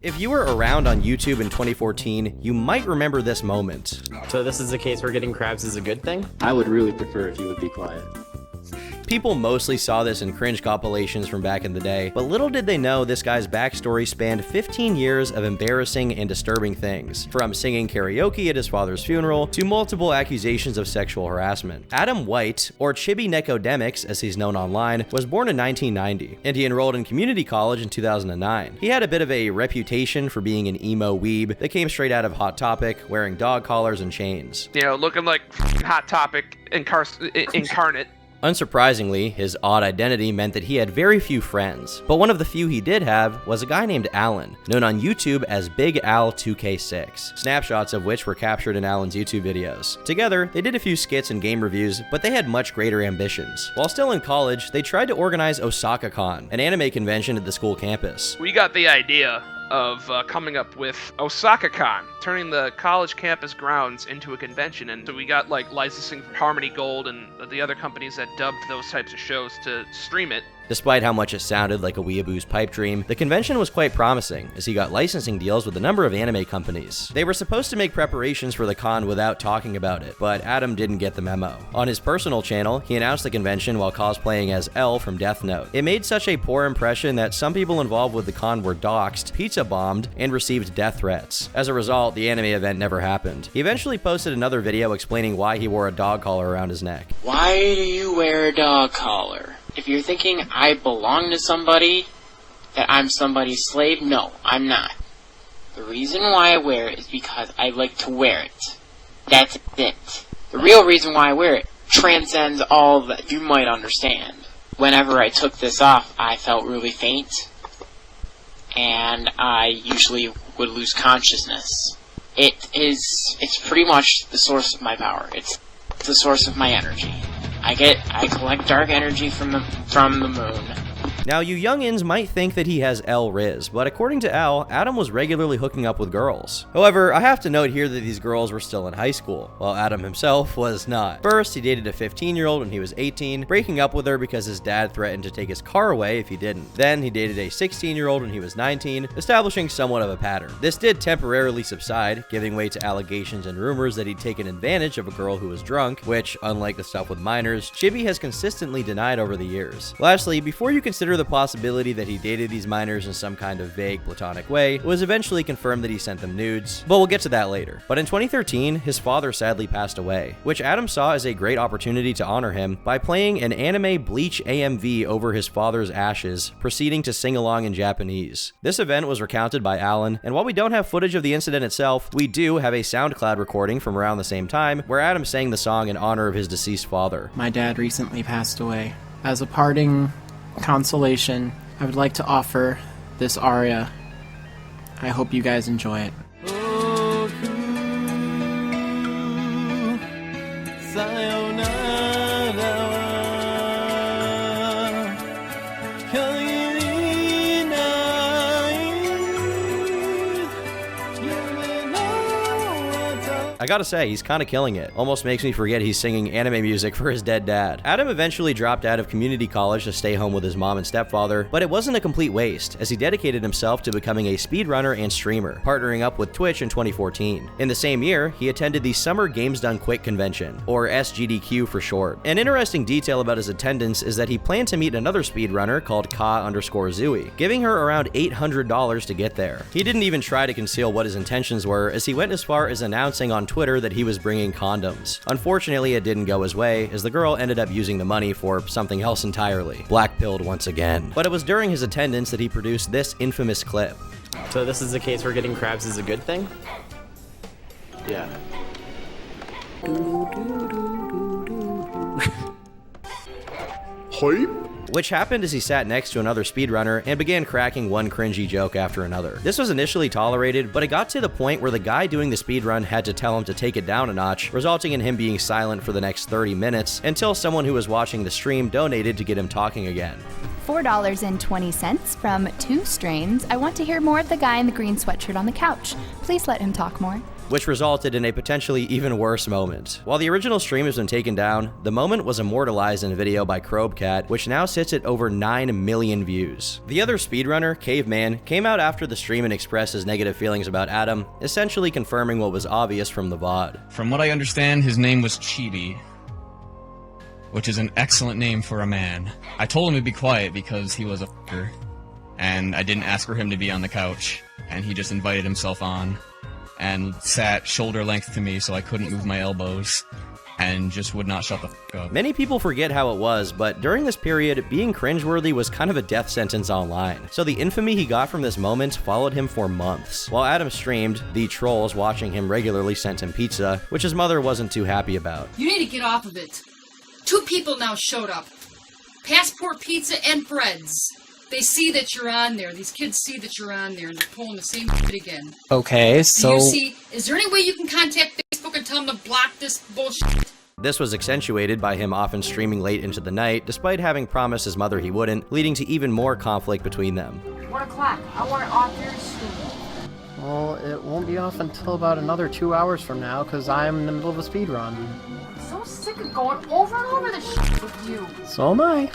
If you were around on YouTube in 2014, you might remember this moment. So this is the case where getting crabs is a good thing? I would really prefer if you would be quiet. People mostly saw this in Cringe compilations from back in the day, but little did they know this guy's backstory spanned 15 years of embarrassing and disturbing things, from singing karaoke at his father's funeral to multiple accusations of sexual harassment. Adam White, or Chibinekodemyx as he's known online, was born in 1990, and he enrolled in community college in 2009. He had a bit of a reputation for being an emo weeb that came straight out of Hot Topic, wearing dog collars and chains. You know, looking like Hot Topic incarnate. Unsurprisingly, his odd identity meant that he had very few friends, but one of the few he did have was a guy named Alan, known on YouTube as Big Al 2K6, snapshots of which were captured in Alan's YouTube videos. Together, they did a few skits and game reviews, but they had much greater ambitions. While still in college, they tried to organize Osaka Con, an anime convention at the school campus. We got the idea of coming up with Osaka Con, turning the college campus grounds into a convention, and so we got like licensing from Harmony Gold and the other companies that dubbed those types of shows to stream it. Despite how much it sounded like a weeaboo's pipe dream, the convention was quite promising, as he got licensing deals with a number of anime companies. They were supposed to make preparations for the con without talking about it, but Adam didn't get the memo. On his personal channel, he announced the convention while cosplaying as L from Death Note. It made such a poor impression that some people involved with the con were doxxed, pizza bombed, and received death threats. As a result, the anime event never happened. He eventually posted another video explaining why he wore a dog collar around his neck. Why do you wear a dog collar? If you're thinking I belong to somebody, that I'm somebody's slave, no, I'm not. The reason why I wear it is because I like to wear it. That's it. The real reason why I wear it transcends all that you might understand. Whenever I took this off, I felt really faint, and I usually would lose consciousness. It's pretty much the source of my power. It's the source of my energy. I collect dark energy from the moon. Now, you youngins might think that he has L-Riz, but according to Al, Adam was regularly hooking up with girls. However, I have to note here that these girls were still in high school, while Adam himself was not. First, he dated a 15-year-old when he was 18, breaking up with her because his dad threatened to take his car away if he didn't. Then, he dated a 16-year-old when he was 19, establishing somewhat of a pattern. This did temporarily subside, giving way to allegations and rumors that he'd taken advantage of a girl who was drunk, which, unlike the stuff with minors, Chibi has consistently denied over the years. Lastly, before you consider the possibility that he dated these minors in some kind of vague platonic way, it was eventually confirmed that he sent them nudes, but we'll get to that later. But in 2013, his father sadly passed away, which Adam saw as a great opportunity to honor him by playing an anime Bleach AMV over his father's ashes, proceeding to sing along in Japanese. This event was recounted by Alan, and while we don't have footage of the incident itself, we do have a SoundCloud recording from around the same time where Adam sang the song in honor of his deceased father. My dad recently passed away. As a parting consolation, I would like to offer this aria. I hope you guys enjoy it. I gotta say, he's kinda killing it. Almost makes me forget he's singing anime music for his dead dad. Adam eventually dropped out of community college to stay home with his mom and stepfather, but it wasn't a complete waste, as he dedicated himself to becoming a speedrunner and streamer, partnering up with Twitch in 2014. In the same year, he attended the Summer Games Done Quick convention, or SGDQ for short. An interesting detail about his attendance is that he planned to meet another speedrunner called Ka_Zooey, giving her around $800 to get there. He didn't even try to conceal what his intentions were, as he went as far as announcing on Twitter that he was bringing condoms. Unfortunately, it didn't go his way, as the girl ended up using the money for something else entirely. Black-pilled once again. But it was during his attendance that he produced this infamous clip. So this is the case where getting crabs is a good thing? Yeah. Hype? Which happened as he sat next to another speedrunner and began cracking one cringy joke after another. This was initially tolerated, but it got to the point where the guy doing the speedrun had to tell him to take it down a notch, resulting in him being silent for the next 30 minutes until someone who was watching the stream donated to get him talking again. $4.20 from 2 strains. I want to hear more of the guy in the green sweatshirt on the couch. Please let him talk more. which resulted in a potentially even worse moment. While the original stream has been taken down, the moment was immortalized in a video by Crobcat, which now sits at over 9 million views. The other speedrunner, Caveman, came out after the stream and expressed his negative feelings about Adam, essentially confirming what was obvious from the VOD. From what I understand, his name was Chibi, which is an excellent name for a man. I told him to be quiet because he was a f***er, and I didn't ask for him to be on the couch, and he just invited himself on, and sat shoulder length to me so I couldn't move my elbows, and just would not shut the f*** up. Many people forget how it was, but during this period, being cringeworthy was kind of a death sentence online. So the infamy he got from this moment followed him for months. While Adam streamed, the trolls watching him regularly sent him pizza, which his mother wasn't too happy about. You need to get off of it. 2 people now showed up. Passport pizza and breads. They see that you're on there. These kids see that you're on there, and they're pulling the same shit again. Okay, so... Is there any way you can contact Facebook and tell them to block this bullshit? This was accentuated by him often streaming late into the night, despite having promised his mother he wouldn't, leading to even more conflict between them. 1 o'clock. I want it off very soon. Well, it won't be off until about another 2 hours from now, because I'm in the middle of a speed run. I'm so sick of going over and over this shit with you. So am I.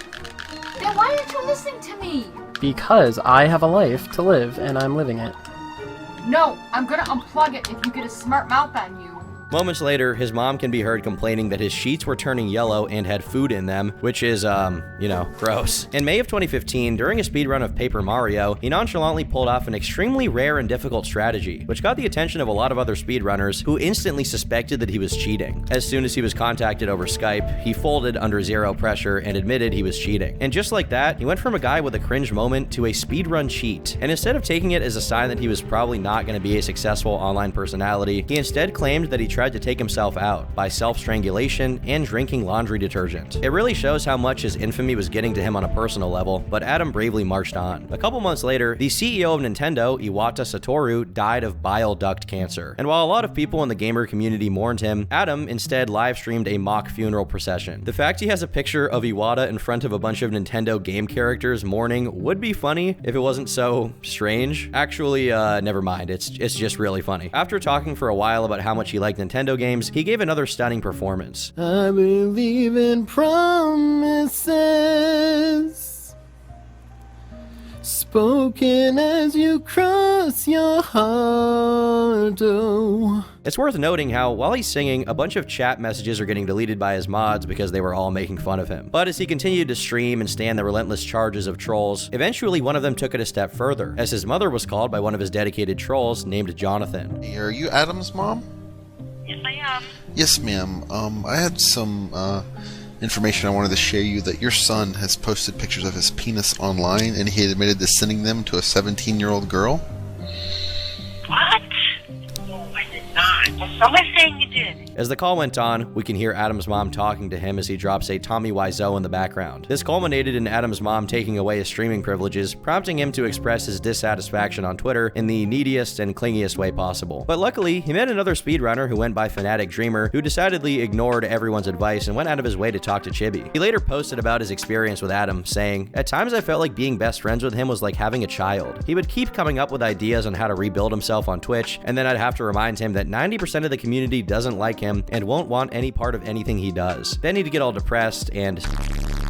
Then why aren't you listening to me? Because I have a life to live, and I'm living it. No, I'm gonna unplug it if you get a smart mouth on you. Moments later, his mom can be heard complaining that his sheets were turning yellow and had food in them, which is, gross. In May of 2015, during a speedrun of Paper Mario, he nonchalantly pulled off an extremely rare and difficult strategy, which got the attention of a lot of other speedrunners who instantly suspected that he was cheating. As soon as he was contacted over Skype, he folded under zero pressure and admitted he was cheating. And just like that, he went from a guy with a cringe moment to a speedrun cheat. And instead of taking it as a sign that he was probably not going to be a successful online personality, he instead claimed that he tried to take himself out by self-strangulation and drinking laundry detergent. It really shows how much his infamy was getting to him on a personal level, but Adam bravely marched on. A couple months later, the CEO of Nintendo, Iwata Satoru, died of bile duct cancer. And while a lot of people in the gamer community mourned him, Adam instead live-streamed a mock funeral procession. The fact he has a picture of Iwata in front of a bunch of Nintendo game characters mourning would be funny if it wasn't so strange. Actually, never mind, it's just really funny. After talking for a while about how much he liked Nintendo games, he gave another stunning performance. I believe in promises spoken as you cross your heart. Oh. It's worth noting how, while he's singing, a bunch of chat messages are getting deleted by his mods because they were all making fun of him. But as he continued to stream and stand the relentless charges of trolls, eventually one of them took it a step further, as his mother was called by one of his dedicated trolls named Jonathan. Hey, are you Adam's mom? Yes, I am. Yes, ma'am. I had some information I wanted to share you that your son has posted pictures of his penis online, and he admitted to sending them to a 17-year-old girl. What? No, I did not. Well, somebody's saying you did. As the call went on, we can hear Adam's mom talking to him as he drops a Tommy Wiseau in the background. This culminated in Adam's mom taking away his streaming privileges, prompting him to express his dissatisfaction on Twitter in the neediest and clingiest way possible. But luckily, he met another speedrunner who went by Fanatic Dreamer, who decidedly ignored everyone's advice and went out of his way to talk to Chibi. He later posted about his experience with Adam, saying, "At times I felt like being best friends with him was like having a child. He would keep coming up with ideas on how to rebuild himself on Twitch, and then I'd have to remind him that 90% of the community doesn't like him and won't want any part of anything he does. Then he'd get all depressed and..."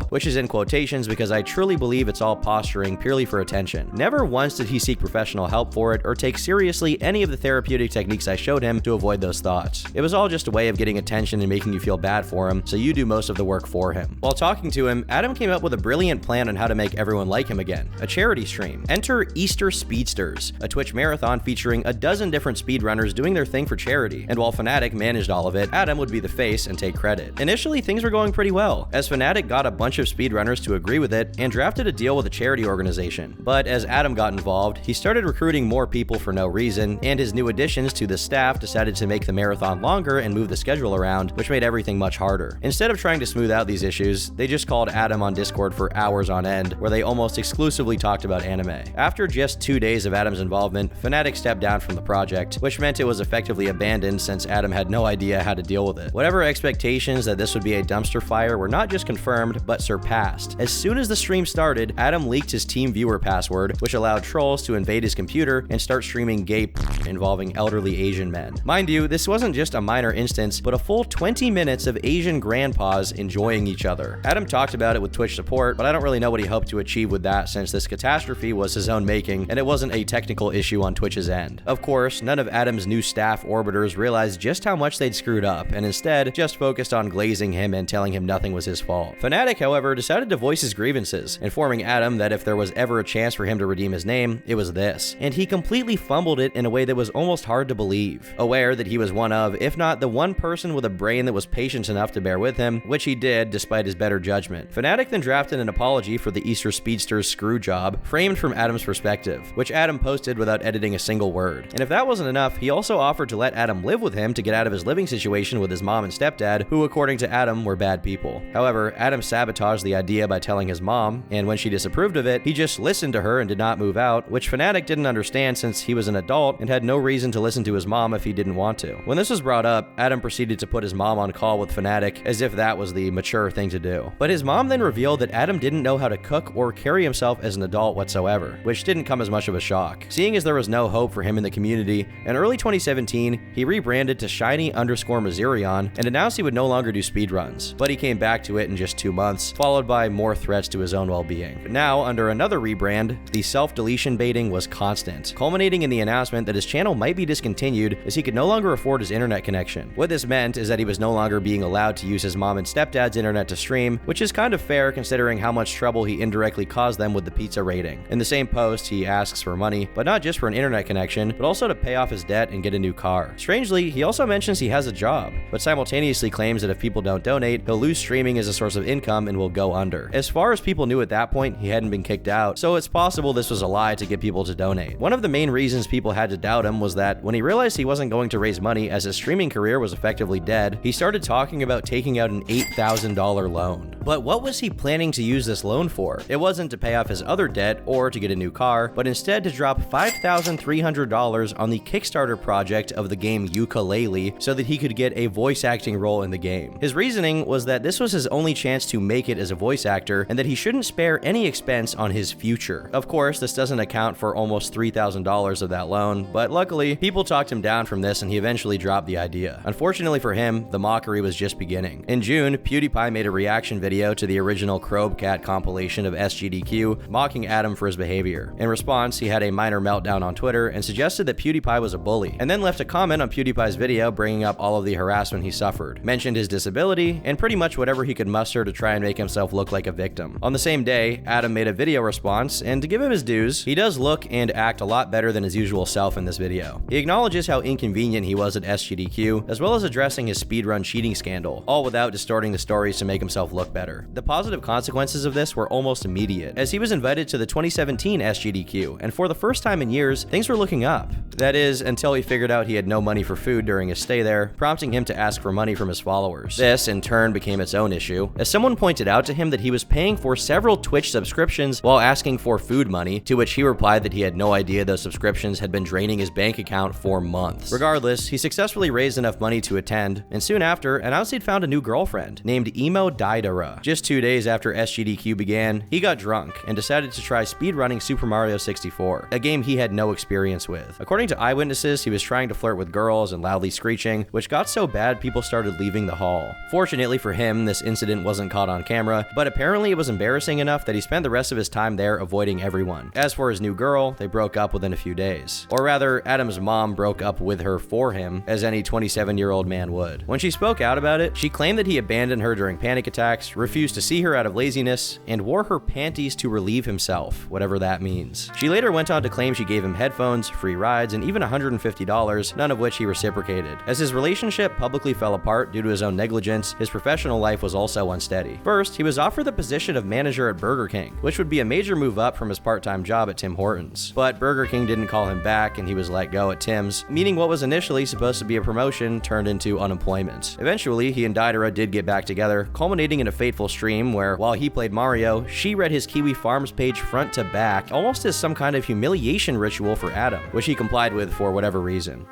which is in quotations because I truly believe it's all posturing purely for attention. Never once did he seek professional help for it or take seriously any of the therapeutic techniques I showed him to avoid those thoughts. It was all just a way of getting attention and making you feel bad for him, so you do most of the work for him. While talking to him, Adam came up with a brilliant plan on how to make everyone like him again. A charity stream. Enter Easter Speedsters, a Twitch marathon featuring a dozen different speedrunners doing their thing for charity. And while Fnatic managed all of it, Adam would be the face and take credit. Initially, things were going pretty well, as Fnatic got a bunch of speedrunners to agree with it and drafted a deal with a charity organization. But as Adam got involved, he started recruiting more people for no reason, and his new additions to the staff decided to make the marathon longer and move the schedule around, which made everything much harder. Instead of trying to smooth out these issues, they just called Adam on Discord for hours on end, where they almost exclusively talked about anime. After just 2 days of Adam's involvement, Fnatic stepped down from the project, which meant it was effectively abandoned since Adam had no idea how to deal with it. Whatever expectations that this would be a dumpster fire were not just confirmed, but surpassed. As soon as the stream started, Adam leaked his team viewer password, which allowed trolls to invade his computer and start streaming gay involving elderly Asian men. Mind you, this wasn't just a minor instance, but a full 20 minutes of Asian grandpas enjoying each other. Adam talked about it with Twitch support, but I don't really know what he hoped to achieve with that, since this catastrophe was his own making, and it wasn't a technical issue on Twitch's end. Of course, none of Adam's new staff orbiters realized just how much they'd screwed up, and instead just focused on glazing him and telling him nothing was his fault. Fnatic, however, decided to voice his grievances, informing Adam that if there was ever a chance for him to redeem his name, it was this. And he completely fumbled it in a way that was almost hard to believe. Aware that he was one of, if not the one person with a brain that was patient enough to bear with him, which he did despite his better judgment. Fnatic then drafted an apology for the Easter Speedster's screw job, framed from Adam's perspective, which Adam posted without editing a single word. And if that wasn't enough, he also offered to let Adam live with him to get out of his living situation with his mom and stepdad, who according to Adam were bad people. However, Adam sabotaged the idea by telling his mom, and when she disapproved of it, he just listened to her and did not move out, which Fnatic didn't understand since he was an adult and had no reason to listen to his mom if he didn't want to. When this was brought up, Adam proceeded to put his mom on call with Fnatic as if that was the mature thing to do. But his mom then revealed that Adam didn't know how to cook or carry himself as an adult whatsoever, which didn't come as much of a shock. Seeing as there was no hope for him in the community, in early 2017, he rebranded to Shiny_Mazirion and announced he would no longer do speedruns, but he came back to it in just 2 months, followed by more threats to his own well-being. But now, under another rebrand, the self-deletion baiting was constant, culminating in the announcement that his channel might be discontinued as he could no longer afford his internet connection. What this meant is that he was no longer being allowed to use his mom and stepdad's internet to stream, which is kind of fair considering how much trouble he indirectly caused them with the pizza rating. In the same post, he asks for money, but not just for an internet connection, but also to pay off his debt and get a new car. Strangely, he also mentions he has a job, but simultaneously claims that if people don't donate, he'll lose streaming as a source of income and will go under. As far as people knew at that point, he hadn't been kicked out, so it's possible this was a lie to get people to donate. One of the main reasons people had to doubt him was that when he realized he wasn't going to raise money as his streaming career was effectively dead, he started talking about taking out an $8,000 loan. But what was he planning to use this loan for? It wasn't to pay off his other debt or to get a new car, but instead to drop $5,300 on the Kickstarter project of the game Yooka-Laylee so that he could get a voice acting role in the game. His reasoning was that this was his only chance to make it as a voice actor and that he shouldn't spare any expense on his future. Of course, this doesn't account for almost $3,000 of that loan, but luckily, people talked him down from this and he eventually dropped the idea. Unfortunately for him, the mockery was just beginning. In June, PewDiePie made a reaction video to the original Crobcat compilation of SGDQ, mocking Adam for his behavior. In response, he had a minor meltdown on Twitter and suggested that PewDiePie was a bully, and then left a comment on PewDiePie's video bringing up all of the harassment he suffered, mentioned his disability, and pretty much whatever he could muster to try and make himself look like a victim. On the same day, Adam made a video response, and to give him his dues, he does look and act a lot better than his usual self in this video. He acknowledges how inconvenient he was at SGDQ, as well as addressing his speedrun cheating scandal, all without distorting the stories to make himself look better. The positive consequences of this were almost immediate, as he was invited to the 2017 SGDQ, and for the first time in years, things were looking up. That is, until he figured out he had no money for food during his stay there, prompting him to ask for money from his followers. This, in turn, became its own issue, as someone pointed out to him that he was paying for several Twitch subscriptions while asking for food money, to which he replied that he had no idea those subscriptions had been draining his bank account for months. Regardless, he successfully raised enough money to attend, and soon after, announced he'd found a new girlfriend, named Emo Daidara. Just 2 days after SGDQ began, he got drunk and decided to try speedrunning Super Mario 64, a game he had no experience with. According to eyewitnesses, he was trying to flirt with girls and loudly screeching, which got so bad people started leaving the hall. Fortunately for him, this incident wasn't caught on camera, but apparently it was embarrassing enough that he spent the rest of his time there avoiding everyone. As for his new girl, they broke up within a few days. Or rather, Adam's mom broke up with her for him, as any 27-year-old man would. When she spoke out about it, she claimed that he abandoned her during panic attacks, refused to see her out of laziness, and wore her panties to relieve himself, whatever that means. She later went on to claim she gave him headphones, free rides, and even $150, none of which he reciprocated. As his relationship publicly fell apart due to his own negligence, his professional life was also unsteady. First, he was offered the position of manager at Burger King, which would be a major move up from his part-time job at Tim Hortons. But Burger King didn't call him back and he was let go at Tim's, meaning what was initially supposed to be a promotion turned into unemployment. Eventually, he and Daidara did get back together, culminating in a fateful stream where, while he played Mario, she read his Kiwifarms page front to back, almost as some kind of humiliation ritual for Adam, which he complied with for whatever reason.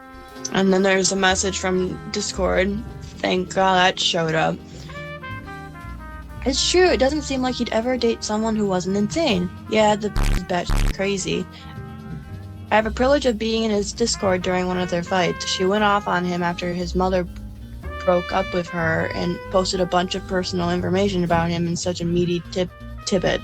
And then there's a message from Discord. Thank God that showed up. It's true, it doesn't seem like he'd ever date someone who wasn't insane. Yeah, the is batshit crazy. I have a privilege of being in his Discord during one of their fights. She went off on him after his mother broke up with her and posted a bunch of personal information about him in such a meaty tidbit.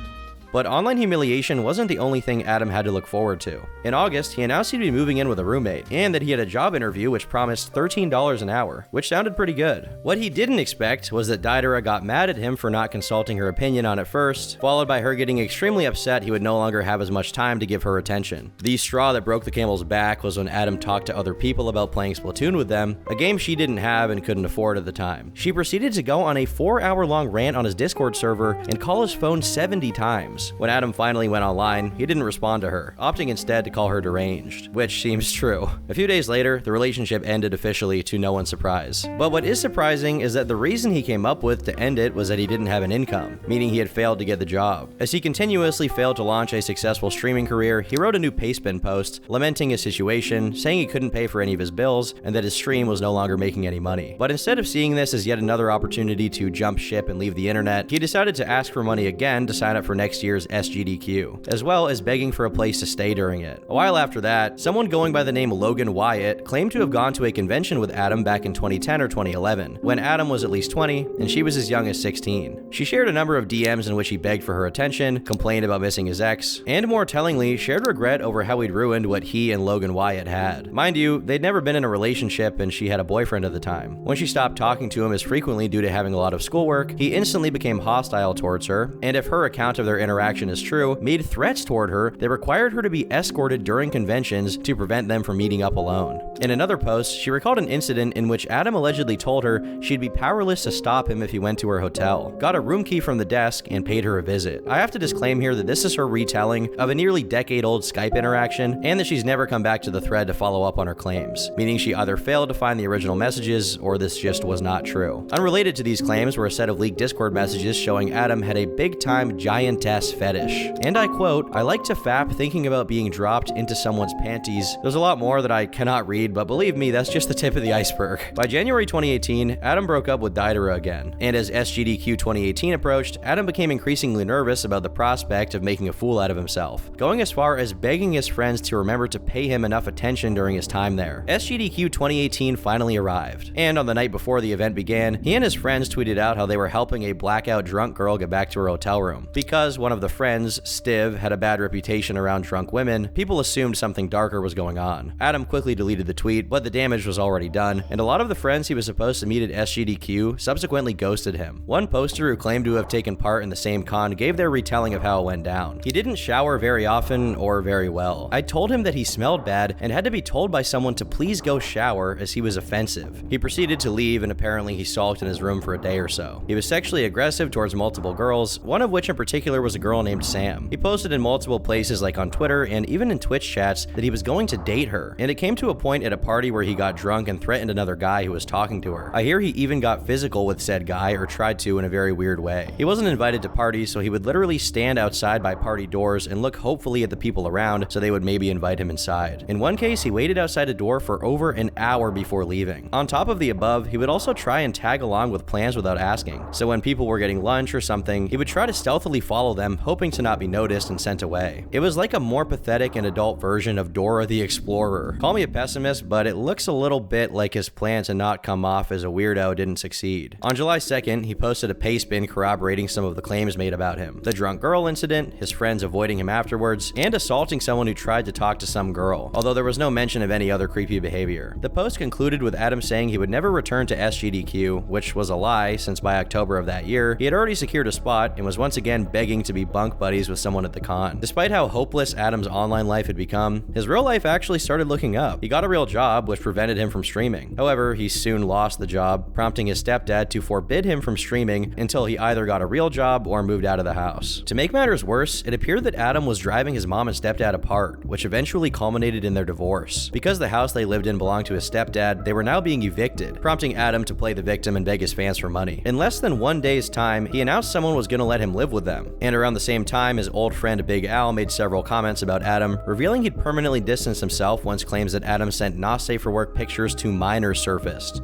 But online humiliation wasn't the only thing Adam had to look forward to. In August, he announced he'd be moving in with a roommate, and that he had a job interview which promised $13 an hour, which sounded pretty good. What he didn't expect was that Deidara got mad at him for not consulting her opinion on it first, followed by her getting extremely upset he would no longer have as much time to give her attention. The straw that broke the camel's back was when Adam talked to other people about playing Splatoon with them, a game she didn't have and couldn't afford at the time. She proceeded to go on a 4-hour-long rant on his Discord server and call his phone 70 times. When Adam finally went online, he didn't respond to her, opting instead to call her deranged, which seems true. A few days later, the relationship ended officially to no one's surprise. But what is surprising is that the reason he came up with to end it was that he didn't have an income, meaning he had failed to get the job. As he continuously failed to launch a successful streaming career, he wrote a new Pastebin post lamenting his situation, saying he couldn't pay for any of his bills and that his stream was no longer making any money. But instead of seeing this as yet another opportunity to jump ship and leave the internet, he decided to ask for money again to sign up for next year's SGDQ, as well as begging for a place to stay during it. A while after that, someone going by the name Logan Wyatt claimed to have gone to a convention with Adam back in 2010 or 2011, when Adam was at least 20 and she was as young as 16. She shared a number of DMs in which he begged for her attention, complained about missing his ex, and more tellingly, shared regret over how he'd ruined what he and Logan Wyatt had. Mind you, they'd never been in a relationship and she had a boyfriend at the time. When she stopped talking to him as frequently due to having a lot of schoolwork, he instantly became hostile towards her, and if her account of their interaction is true, made threats toward her that required her to be escorted during conventions to prevent them from meeting up alone. In another post, she recalled an incident in which Adam allegedly told her she'd be powerless to stop him if he went to her hotel, got a room key from the desk, and paid her a visit. I have to disclaim here that this is her retelling of a nearly decade-old Skype interaction, and that she's never come back to the thread to follow up on her claims, meaning she either failed to find the original messages or this just was not true. Unrelated to these claims were a set of leaked Discord messages showing Adam had a big-time giantess fetish. And I quote, "I like to fap thinking about being dropped into someone's panties." There's a lot more that I cannot read, but believe me, that's just the tip of the iceberg. By January 2018, Adam broke up with Deidara again, and as SGDQ 2018 approached, Adam became increasingly nervous about the prospect of making a fool out of himself, going as far as begging his friends to remember to pay him enough attention during his time there. SGDQ 2018 finally arrived, and on the night before the event began, he and his friends tweeted out how they were helping a blackout drunk girl get back to her hotel room. Because one of the friends, Stiv, had a bad reputation around drunk women, people assumed something darker was going on. Adam quickly deleted the tweet, but the damage was already done, and a lot of the friends he was supposed to meet at SGDQ subsequently ghosted him. One poster who claimed to have taken part in the same con gave their retelling of how it went down. He didn't shower very often or very well. I told him that he smelled bad and had to be told by someone to please go shower as he was offensive. He proceeded to leave and apparently he sulked in his room for a day or so. He was sexually aggressive towards multiple girls, one of which in particular was a girl named Sam. He posted in multiple places like on Twitter and even in Twitch chats that he was going to date her, and it came to a point at a party where he got drunk and threatened another guy who was talking to her. I hear he even got physical with said guy, or tried to in a very weird way. He wasn't invited to parties, so he would literally stand outside by party doors and look hopefully at the people around so they would maybe invite him inside. In one case, he waited outside a door for over an hour before leaving. On top of the above, he would also try and tag along with plans without asking. So when people were getting lunch or something, he would try to stealthily follow them, hoping to not be noticed and sent away. It was like a more pathetic and adult version of Dora the Explorer. Call me a pessimist, but it looks a little bit like his plan to not come off as a weirdo didn't succeed. On July 2nd, he posted a Pastebin corroborating some of the claims made about him. The drunk girl incident, his friends avoiding him afterwards, and assaulting someone who tried to talk to some girl, although there was no mention of any other creepy behavior. The post concluded with Adam saying he would never return to SGDQ, which was a lie since by October of that year, he had already secured a spot and was once again begging to be bunk buddies with someone at the con. Despite how hopeless Adam's online life had become, his real life actually started looking up. He got a real job, which prevented him from streaming. However, he soon lost the job, prompting his stepdad to forbid him from streaming until he either got a real job or moved out of the house. To make matters worse, it appeared that Adam was driving his mom and stepdad apart, which eventually culminated in their divorce. Because the house they lived in belonged to his stepdad, they were now being evicted, prompting Adam to play the victim and beg his fans for money. In less than 1 day's time, he announced someone was going to let him live with them. And around the same time, his old friend Big Al made several comments about Adam, revealing he'd permanently distanced himself once claims that Adam sent not safe for work pictures to minors surfaced.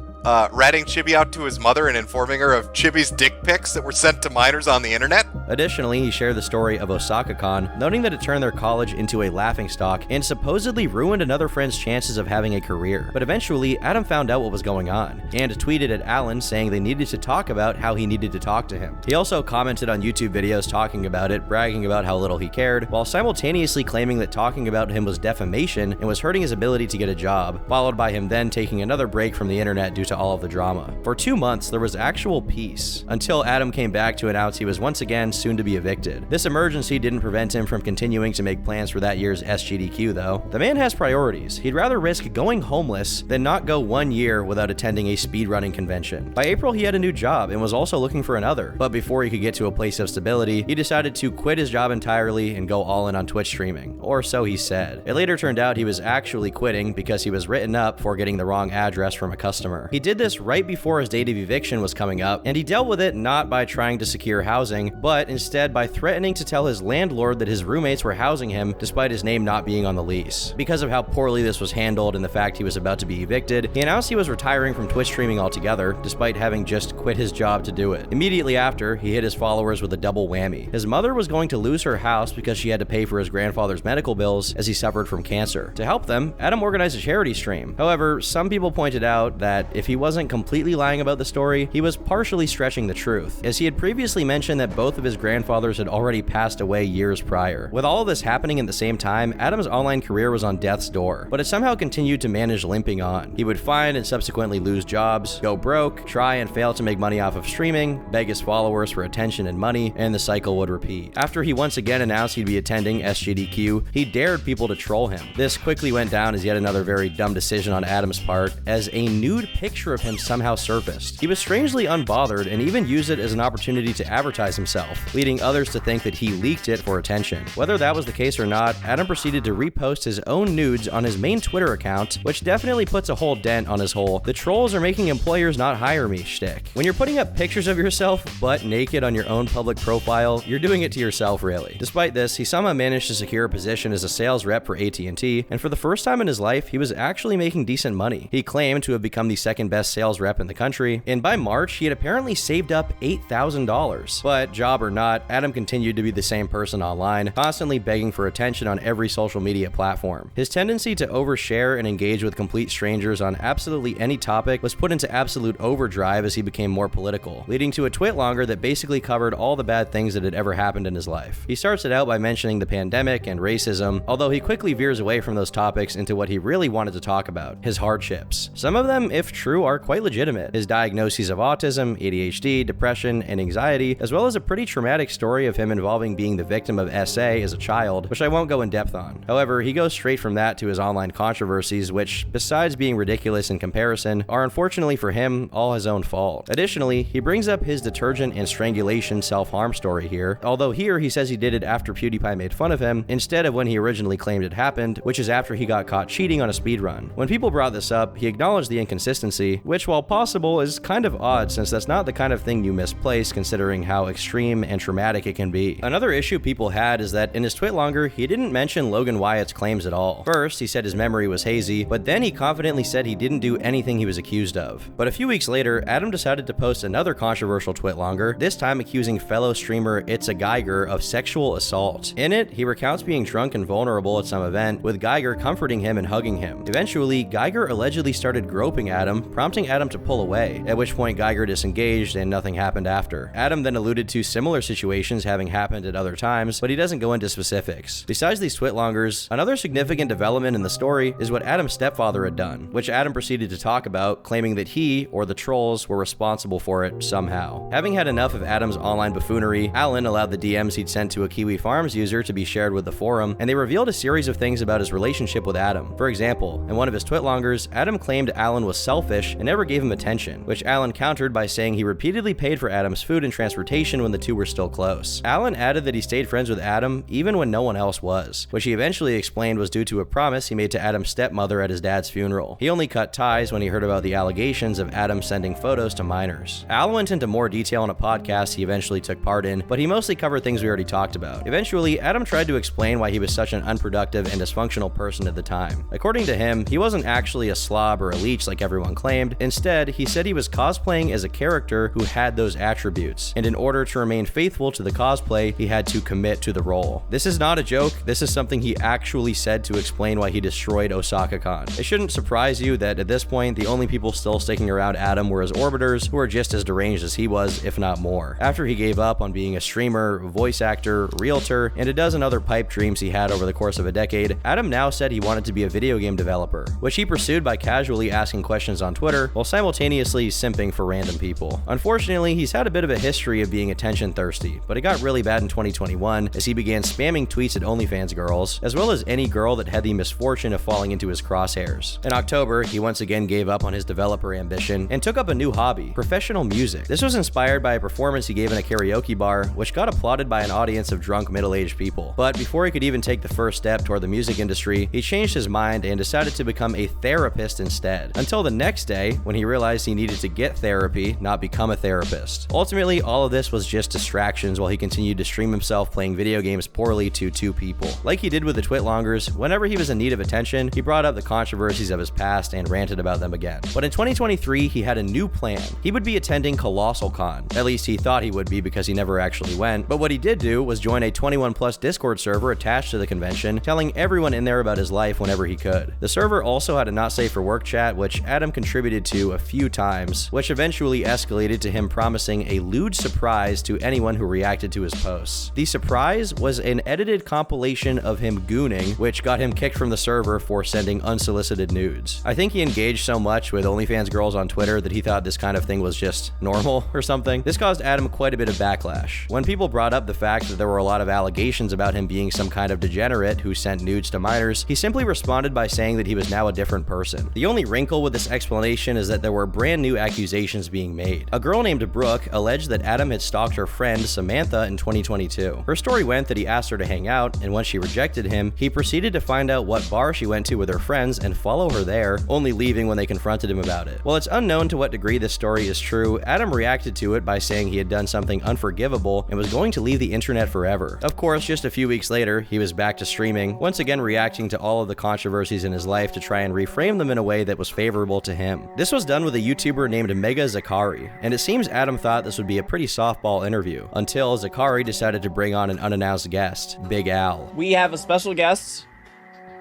ratting Chibi out to his mother and informing her of Chibi's dick pics that were sent to minors on the internet. Additionally, he shared the story of Osaka-con, noting that it turned their college into a laughingstock and supposedly ruined another friend's chances of having a career. But eventually, Adam found out what was going on, and tweeted at Alan saying they needed to talk about how he needed to talk to him. He also commented on YouTube videos talking about it, bragging about how little he cared, while simultaneously claiming that talking about him was defamation and was hurting his ability to get a job, followed by him then taking another break from the internet due to all of the drama. For 2 months, there was actual peace, until Adam came back to announce he was once again soon to be evicted. This emergency didn't prevent him from continuing to make plans for that year's SGDQ though. The man has priorities. He'd rather risk going homeless than not go 1 year without attending a speedrunning convention. By April, he had a new job and was also looking for another, but before he could get to a place of stability, he decided to quit his job entirely and go all in on Twitch streaming, or so he said. It later turned out he was actually quitting because he was written up for getting the wrong address from a customer. He did this right before his date of eviction was coming up, and he dealt with it not by trying to secure housing, but instead by threatening to tell his landlord that his roommates were housing him despite his name not being on the lease. Because of how poorly this was handled and the fact he was about to be evicted, he announced he was retiring from Twitch streaming altogether, despite having just quit his job to do it. Immediately after, he hit his followers with a double whammy. His mother was going to lose her house because she had to pay for his grandfather's medical bills as he suffered from cancer. To help them, Adam organized a charity stream. However, some people pointed out that if he wasn't completely lying about the story, he was partially stretching the truth, as he had previously mentioned that both of his grandfathers had already passed away years prior. With all of this happening at the same time, Adam's online career was on death's door, but it somehow continued to manage limping on. He would find and subsequently lose jobs, go broke, try and fail to make money off of streaming, beg his followers for attention and money, and the cycle would repeat. After he once again announced he'd be attending SGDQ, he dared people to troll him. This quickly went down as yet another very dumb decision on Adam's part, as a nude picture of him somehow surfaced. He was strangely unbothered and even used it as an opportunity to advertise himself, leading others to think that he leaked it for attention. Whether that was the case or not, Adam proceeded to repost his own nudes on his main Twitter account, which definitely puts a whole dent on his whole "the trolls are making employers not hire me" shtick. When you're putting up pictures of yourself butt naked on your own public profile, you're doing it to yourself really. Despite this, he somehow managed to secure a position as a sales rep for AT&T, and for the first time in his life, he was actually making decent money. He claimed to have become the second best sales rep in the country, and by March, he had apparently saved up $8,000. But job or not, Adam continued to be the same person online, constantly begging for attention on every social media platform. His tendency to overshare and engage with complete strangers on absolutely any topic was put into absolute overdrive as he became more political, leading to a twitlonger that basically covered all the bad things that had ever happened in his life. He starts it out by mentioning the pandemic and racism, although he quickly veers away from those topics into what he really wanted to talk about: his hardships. Some of them, if true, are quite legitimate. His diagnoses of autism, ADHD, depression, and anxiety, as well as a pretty traumatic story of him involving being the victim of SA as a child, which I won't go in depth on. However, he goes straight from that to his online controversies, which, besides being ridiculous in comparison, are unfortunately for him all his own fault. Additionally, he brings up his detergent and strangulation self-harm story here, although here he says he did it after PewDiePie made fun of him, instead of when he originally claimed it happened, which is after he got caught cheating on a speedrun. When people brought this up, he acknowledged the inconsistency, which, while possible, is kind of odd since that's not the kind of thing you misplace considering how extreme and traumatic it can be. Another issue people had is that in his twitlonger, he didn't mention Logan Wyatt's claims at all. First, he said his memory was hazy, but then he confidently said he didn't do anything he was accused of. But a few weeks later, Adam decided to post another controversial twitlonger, this time accusing fellow streamer It's a Geiger of sexual assault. In it, he recounts being drunk and vulnerable at some event, with Geiger comforting him and hugging him. Eventually, Geiger allegedly started groping Adam, prompting Adam to pull away, at which point Geiger disengaged and nothing happened after. Adam then alluded to similar situations having happened at other times, but he doesn't go into specifics. Besides these twitlongers, another significant development in the story is what Adam's stepfather had done, which Adam proceeded to talk about, claiming that he, or the trolls, were responsible for it somehow. Having had enough of Adam's online buffoonery, Alan allowed the DMs he'd sent to a Kiwifarms user to be shared with the forum, and they revealed a series of things about his relationship with Adam. For example, in one of his twitlongers, Adam claimed Alan was selfish and never gave him attention, which Alan countered by saying he repeatedly paid for Adam's food and transportation when the two were still close. Alan added that he stayed friends with Adam even when no one else was, which he eventually explained was due to a promise he made to Adam's stepmother at his dad's funeral. He only cut ties when he heard about the allegations of Adam sending photos to minors. Al went into more detail on a podcast he eventually took part in, but he mostly covered things we already talked about. Eventually, Adam tried to explain why he was such an unproductive and dysfunctional person at the time. According to him, he wasn't actually a slob or a leech like everyone claimed. Instead, he said he was cosplaying as a character who had those attributes, and in order to remain faithful to the cosplay, he had to commit to the role. This is not a joke, this is something he actually said to explain why he destroyed Osaka Con. It shouldn't surprise you that at this point, the only people still sticking around Adam were his orbiters, who were just as deranged as he was, if not more. After he gave up on being a streamer, voice actor, realtor, and a dozen other pipe dreams he had over the course of a decade, Adam now said he wanted to be a video game developer, which he pursued by casually asking questions on Twitter while simultaneously simping for random people. Unfortunately, he's had a bit of a history of being attention thirsty, but it got really bad in 2021 as he began spamming tweets at OnlyFans girls, as well as any girl that had the misfortune of falling into his crosshairs. In October, he once again gave up on his developer ambition and took up a new hobby, professional music. This was inspired by a performance he gave in a karaoke bar, which got applauded by an audience of drunk middle-aged people. But before he could even take the first step toward the music industry, he changed his mind and decided to become a therapist instead. Until the next day, when he realized he needed to get therapy, not become a therapist. Ultimately, all of this was just distractions while he continued to stream himself playing video games poorly to 2 people. Like he did with the Twitlongers, whenever he was in need of attention, he brought up the controversies of his past and ranted about them again. But in 2023, he had a new plan. He would be attending Colossal Con. At least he thought he would be because he never actually went. But what he did do was join a 21+ Discord server attached to the convention, telling everyone in there about his life whenever he could. The server also had a not safe for work chat, which Adam contributed to a few times, which eventually escalated to him promising a lewd surprise to anyone who reacted to his posts. The surprise was an edited compilation of him gooning, which got him kicked from the server for sending unsolicited nudes. I think he engaged so much with OnlyFans girls on Twitter that he thought this kind of thing was just normal or something. This caused Adam quite a bit of backlash. When people brought up the fact that there were a lot of allegations about him being some kind of degenerate who sent nudes to minors, he simply responded by saying that he was now a different person. The only wrinkle with this explanation is that there were brand new accusations being made. A girl named Brooke alleged that Adam had stalked her friend Samantha in 2022. Her story went that he asked her to hang out, and when she rejected him, he proceeded to find out what bar she went to with her friends and follow her there, only leaving when they confronted him about it. While it's unknown to what degree this story is true, Adam reacted to it by saying he had done something unforgivable and was going to leave the internet forever. Of course, just a few weeks later, he was back to streaming, once again reacting to all of the controversies in his life to try and reframe them in a way that was favorable to him. This was done with a YouTuber named Mega Zakari, and it seems Adam thought this would be a pretty softball interview, until Zakari decided to bring on an unannounced guest, Big Al. We have a special guest.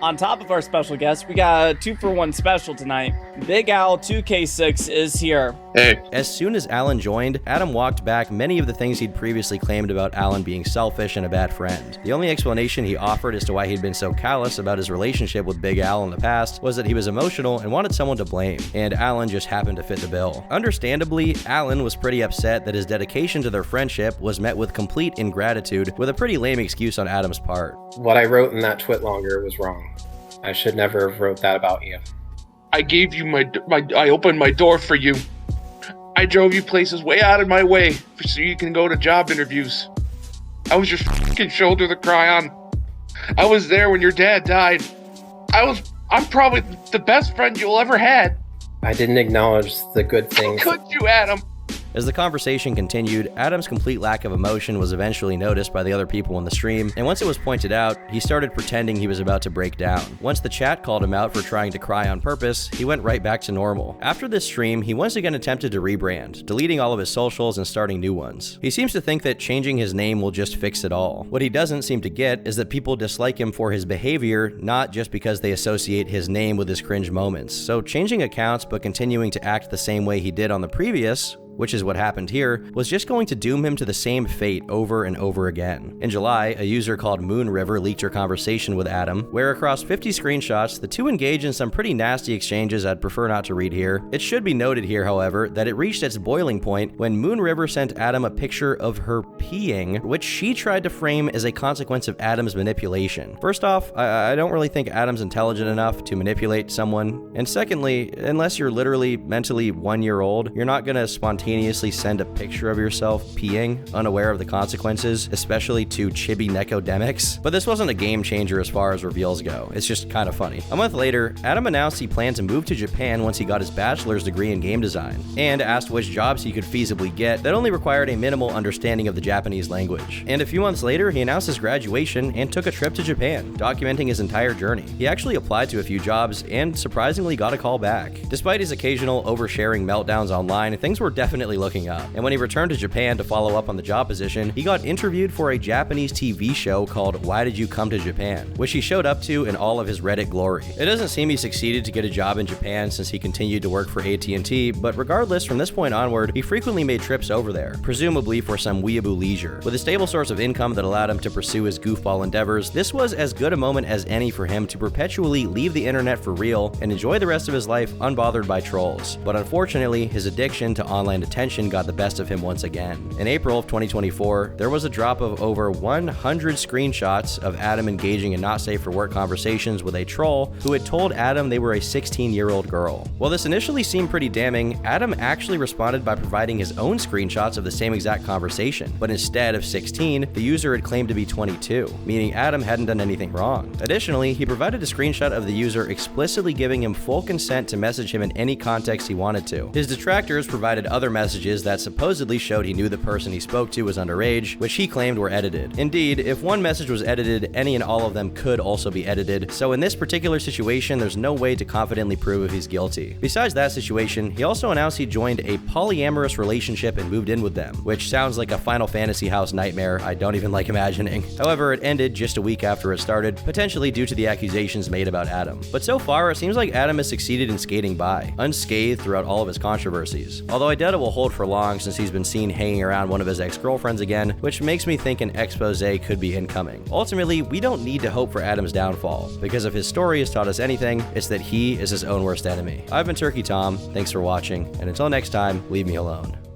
On top of our special guest, we got a 2-for-1 special tonight. Big Al 2K6 is here. Hey. As soon as Alan joined, Adam walked back many of the things he'd previously claimed about Alan being selfish and a bad friend. The only explanation he offered as to why he'd been so callous about his relationship with Big Al in the past was that he was emotional and wanted someone to blame, and Alan just happened to fit the bill. Understandably, Alan was pretty upset that his dedication to their friendship was met with complete ingratitude, with a pretty lame excuse on Adam's part. What I wrote in that Twitlonger was wrong. I should never have wrote that about you. I gave you I opened my door for you. I drove you places way out of my way so you can go to job interviews. I was your fucking shoulder to cry on. I was there when your dad died. I'm probably the best friend you'll ever had. I didn't acknowledge the good things. How could you, Adam? As the conversation continued, Adam's complete lack of emotion was eventually noticed by the other people in the stream, and once it was pointed out, he started pretending he was about to break down. Once the chat called him out for trying to cry on purpose, he went right back to normal. After this stream, he once again attempted to rebrand, deleting all of his socials and starting new ones. He seems to think that changing his name will just fix it all. What he doesn't seem to get is that people dislike him for his behavior, not just because they associate his name with his cringe moments. So changing accounts but continuing to act the same way he did on the previous, which is what happened here, was just going to doom him to the same fate over and over again. In July, a user called Moon River leaked her conversation with Adam, where across 50 screenshots, the two engage in some pretty nasty exchanges I'd prefer not to read here. It should be noted here, however, that it reached its boiling point when Moon River sent Adam a picture of her peeing, which she tried to frame as a consequence of Adam's manipulation. First off, I don't really think Adam's intelligent enough to manipulate someone, and secondly, unless you're literally mentally 1 year old, you're not gonna spontaneously spontaneously send a picture of yourself peeing, unaware of the consequences, especially to Chibinekodemyx. But this wasn't a game changer as far as reveals go, it's just kind of funny. A month later, Adam announced he planned to move to Japan once he got his bachelor's degree in game design, and asked which jobs he could feasibly get that only required a minimal understanding of the Japanese language. And a few months later, he announced his graduation and took a trip to Japan, documenting his entire journey. He actually applied to a few jobs and surprisingly got a call back. Despite his occasional oversharing meltdowns online, things were definitely looking up, and when he returned to Japan to follow up on the job position, he got interviewed for a Japanese TV show called Why Did You Come to Japan, which he showed up to in all of his Reddit glory. It doesn't seem he succeeded to get a job in Japan since he continued to work for AT&T, but regardless, from this point onward, he frequently made trips over there, presumably for some weeaboo leisure. With a stable source of income that allowed him to pursue his goofball endeavors, this was as good a moment as any for him to perpetually leave the internet for real and enjoy the rest of his life unbothered by trolls. But unfortunately, his addiction to online attention got the best of him once again. In April of 2024, there was a drop of over 100 screenshots of Adam engaging in not safe for work conversations with a troll who had told Adam they were a 16-year-old girl. While this initially seemed pretty damning, Adam actually responded by providing his own screenshots of the same exact conversation, but instead of 16, the user had claimed to be 22, meaning Adam hadn't done anything wrong. Additionally, he provided a screenshot of the user explicitly giving him full consent to message him in any context he wanted to. His detractors provided other messages that supposedly showed he knew the person he spoke to was underage, which he claimed were edited. Indeed, if one message was edited, any and all of them could also be edited, so in this particular situation, there's no way to confidently prove if he's guilty. Besides that situation, he also announced he joined a polyamorous relationship and moved in with them, which sounds like a Final Fantasy house nightmare I don't even like imagining. However, it ended just a week after it started, potentially due to the accusations made about Adam. But so far, it seems like Adam has succeeded in skating by, unscathed throughout all of his controversies. Although I doubt it will hold for long since he's been seen hanging around one of his ex-girlfriends again, which makes me think an expose could be incoming. Ultimately, we don't need to hope for Adam's downfall, because if his story has taught us anything, it's that he is his own worst enemy. I've been Turkey Tom, thanks for watching, and until next time, leave me alone.